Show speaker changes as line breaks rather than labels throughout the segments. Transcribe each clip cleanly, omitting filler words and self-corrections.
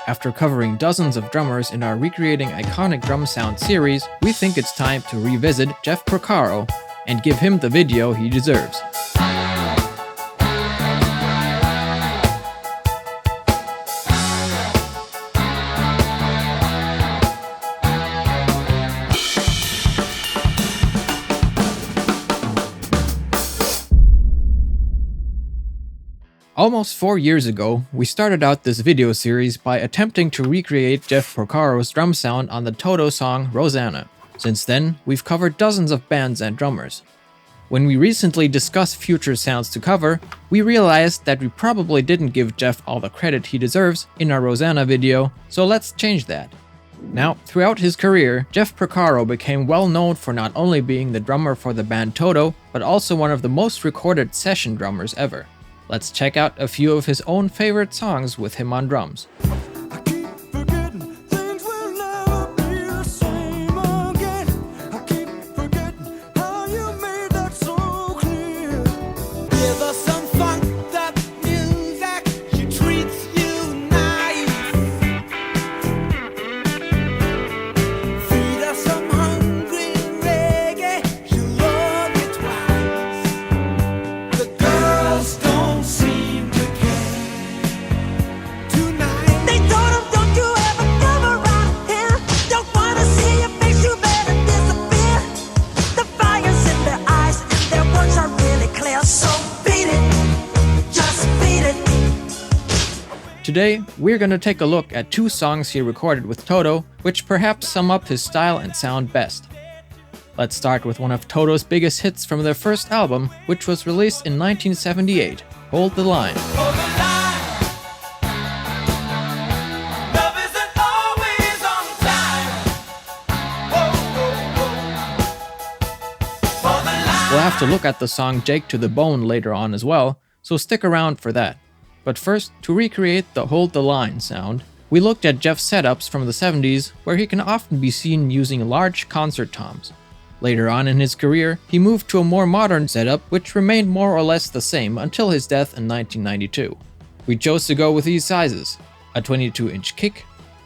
After covering dozens of drummers in our Recreating Iconic Drum Sound series, we think it's time to revisit Jeff Porcaro and give him the video he deserves. Almost 4 years ago, we started out this video series by attempting to recreate Jeff Porcaro's drum sound on the TOTO song Rosanna. Since then, we've covered dozens of bands and drummers. When we recently discussed future sounds to cover, we realized that we probably didn't give Jeff all the credit he deserves in our Rosanna video, so let's change that. Now, throughout his career, Jeff Porcaro became well known for not only being the drummer for the band TOTO, but also one of the most recorded session drummers ever. Let's check out a few of his own favorite songs with him on drums. Today, we're gonna take a look at 2 songs he recorded with TOTO, which perhaps sum up his style and sound best. Let's start with one of TOTO's biggest hits from their first album, which was released in 1978, Hold the Line. We'll have to look at the song Jake to the Bone later on as well, so stick around for that. But first, to recreate the Hold the Line sound, we looked at Jeff's setups from the 70s, where he can often be seen using large concert toms. Later on in his career, he moved to a more modern setup, which remained more or less the same until his death in 1992. We chose to go with these sizes: a 22-inch kick,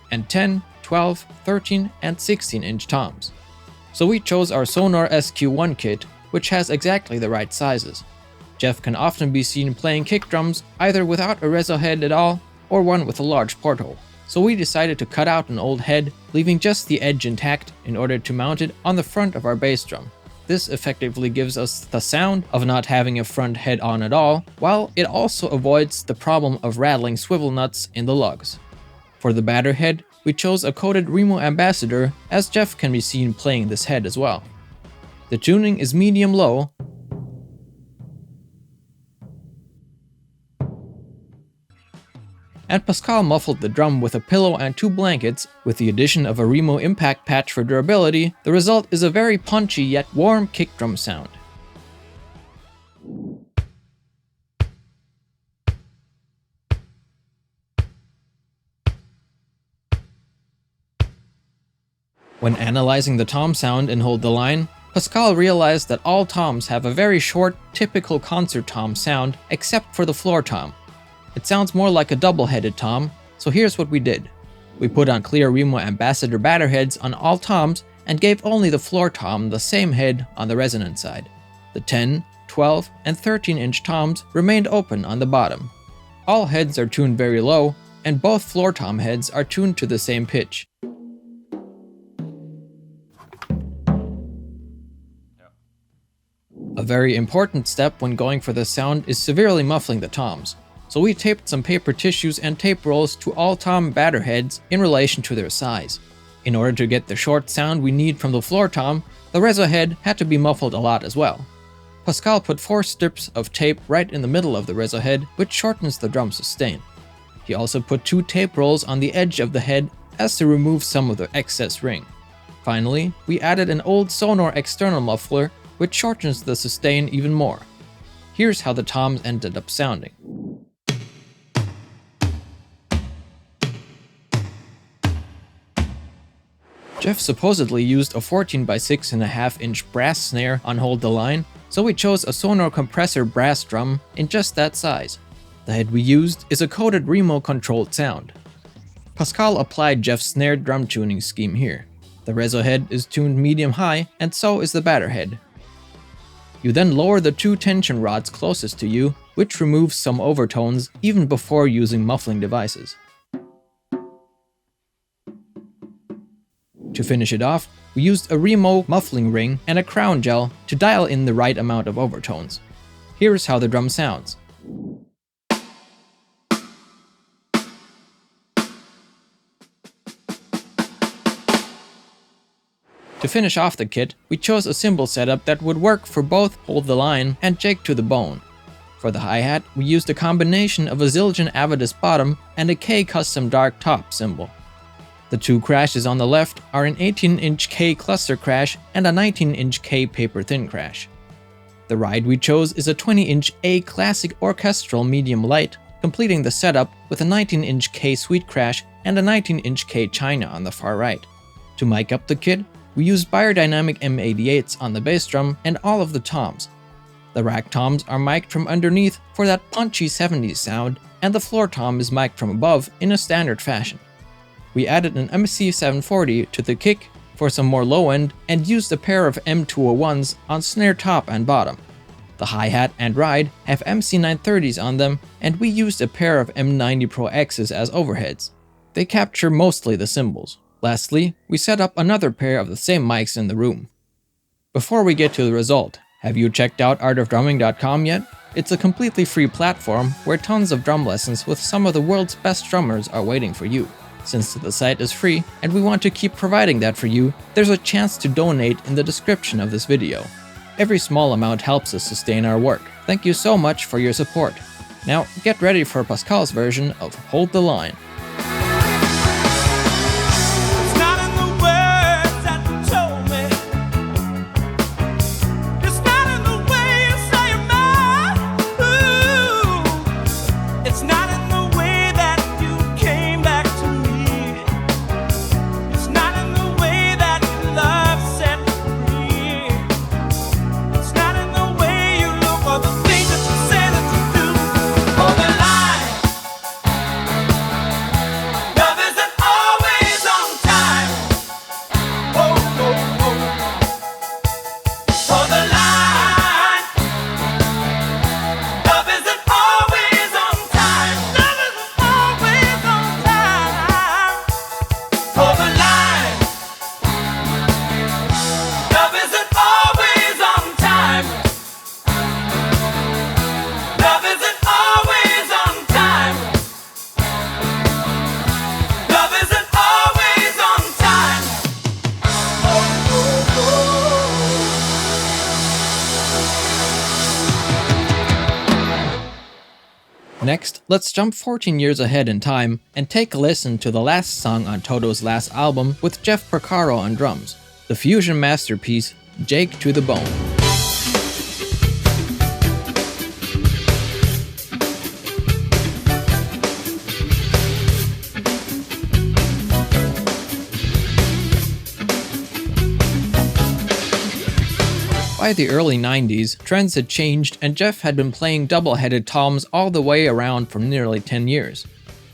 and 10, 12, 13, and 16-inch toms. So we chose our Sonor SQ1 kit, which has exactly the right sizes. Jeff can often be seen playing kick drums either without a reso head at all, or one with a large porthole. So we decided to cut out an old head, leaving just the edge intact in order to mount it on the front of our bass drum. This effectively gives us the sound of not having a front head on at all, while it also avoids the problem of rattling swivel nuts in the lugs. For the batter head, we chose a coated Remo Ambassador, as Jeff can be seen playing this head as well. The tuning is medium-low, and Pascal muffled the drum with a pillow and 2 blankets. With the addition of a Remo impact patch for durability, the result is a very punchy yet warm kick drum sound. When analyzing the tom sound in Hold the Line, Pascal realized that all toms have a very short, typical concert tom sound, except for the floor tom. It sounds more like a double-headed tom, so here's what we did. We put on clear Remo Ambassador batter heads on all toms and gave only the floor tom the same head on the resonant side. The 10, 12, and 13-inch toms remained open on the bottom. All heads are tuned very low, and both floor tom heads are tuned to the same pitch. A very important step when going for this sound is severely muffling the toms. So we taped some paper tissues and tape rolls to all tom batter heads in relation to their size. In order to get the short sound we need from the floor tom, the reso head had to be muffled a lot as well. Pascal put 4 strips of tape right in the middle of the reso head, which shortens the drum sustain. He also put 2 tape rolls on the edge of the head as to remove some of the excess ring. Finally, we added an old Sonor external muffler, which shortens the sustain even more. Here's how the toms ended up sounding. Jeff supposedly used a 14 by 6.5 inch brass snare on Hold the Line, so we chose a Sonor Kompressor brass drum in just that size. The head we used is a coated Remo controlled sound. Pascal applied Jeff's snare drum tuning scheme here. The reso head is tuned medium-high, and so is the batter head. You then lower the two tension rods closest to you, which removes some overtones even before using muffling devices. To finish it off, we used a Remo muffling ring and a crown gel to dial in the right amount of overtones. Here's how the drum sounds. To finish off the kit, we chose a cymbal setup that would work for both Hold the Line and Jake to the Bone. For the hi-hat, we used a combination of a Zildjian Avedis bottom and a K custom dark top cymbal. The two crashes on the left are an 18-inch K cluster crash and a 19-inch K paper thin crash. The ride we chose is a 20-inch A classic orchestral medium light, completing the setup with a 19-inch K sweet crash and a 19-inch K China on the far right. To mic up the kit, we used biodynamic M88s on the bass drum and all of the toms. The rack toms are mic'd from underneath for that punchy 70s sound, and the floor tom is mic'd from above in a standard fashion. We added an MC740 to the kick for some more low end and used a pair of M201s on snare top and bottom. The hi-hat and ride have MC930s on them, and we used a pair of M90 Pro X's as overheads. They capture mostly the cymbals. Lastly, we set up another pair of the same mics in the room. Before we get to the result, have you checked out ArtOfDrumming.com yet? It's a completely free platform where tons of drum lessons with some of the world's best drummers are waiting for you. Since the site is free and we want to keep providing that for you, there's a chance to donate in the description of this video. Every small amount helps us sustain our work. Thank you so much for your support. Now get ready for Pascal's version of Hold the Line. Next, let's jump 14 years ahead in time and take a listen to the last song on TOTO's last album with Jeff Porcaro on drums, the fusion masterpiece, Jake to the Bone. By the early 90s, trends had changed and Jeff had been playing double-headed toms all the way around for nearly 10 years.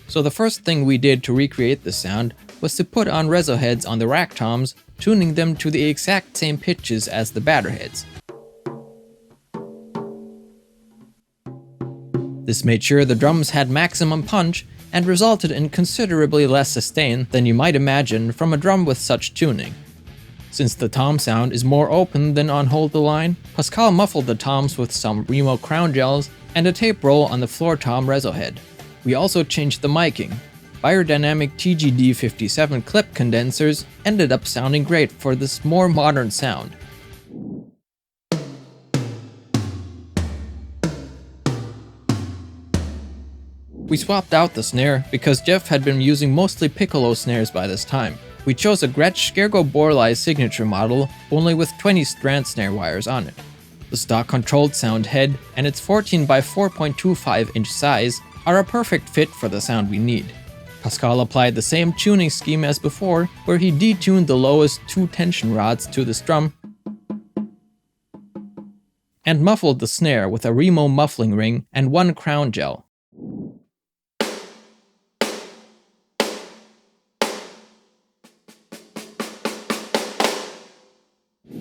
So the first thing we did to recreate this sound was to put on reso heads on the rack toms, tuning them to the exact same pitches as the batter heads. This made sure the drums had maximum punch and resulted in considerably less sustain than you might imagine from a drum with such tuning. Since the tom sound is more open than on Hold the Line, Pascal muffled the toms with some Remo crown gels and a tape roll on the floor tom reso head. We also changed the miking. Biodynamic TGD57 clip condensers ended up sounding great for this more modern sound. We swapped out the snare because Jeff had been using mostly piccolo snares by this time. We chose a Gretsch Schergo Borlai signature model, only with 20 strand snare wires on it. The stock controlled sound head and its 14 by 4.25 inch size are a perfect fit for the sound we need. Pascal applied the same tuning scheme as before, where he detuned the lowest two tension rods to the strum and muffled the snare with a Remo muffling ring and one crown gel.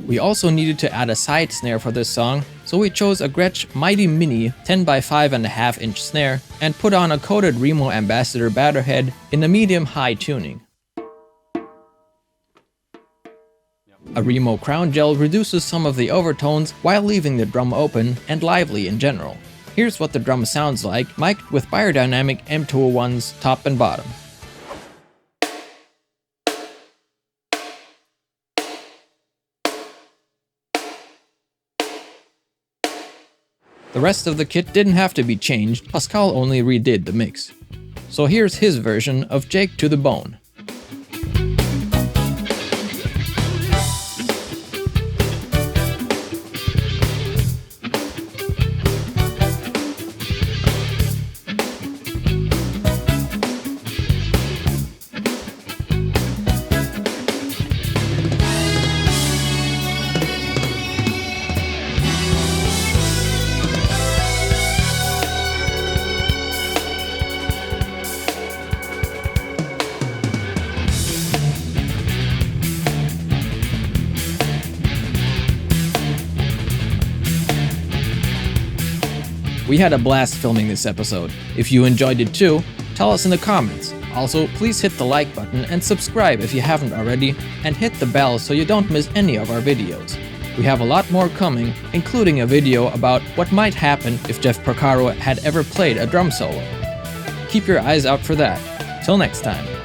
We also needed to add a side snare for this song, so we chose a Gretsch Mighty Mini 10x5.5 inch snare and put on a coated Remo Ambassador batter head in a medium-high tuning. A Remo crown gel reduces some of the overtones while leaving the drum open and lively in general. Here's what the drum sounds like, mic'd with Beyerdynamic M201's top and bottom. The rest of the kit didn't have to be changed, Pascal only redid the mix. So here's his version of Jake to the Bone. We had a blast filming this episode. If you enjoyed it too, tell us in the comments. Also, please hit the like button and subscribe if you haven't already, and hit the bell so you don't miss any of our videos. We have a lot more coming, including a video about what might happen if Jeff Porcaro had ever played a drum solo. Keep your eyes out for that. Till next time.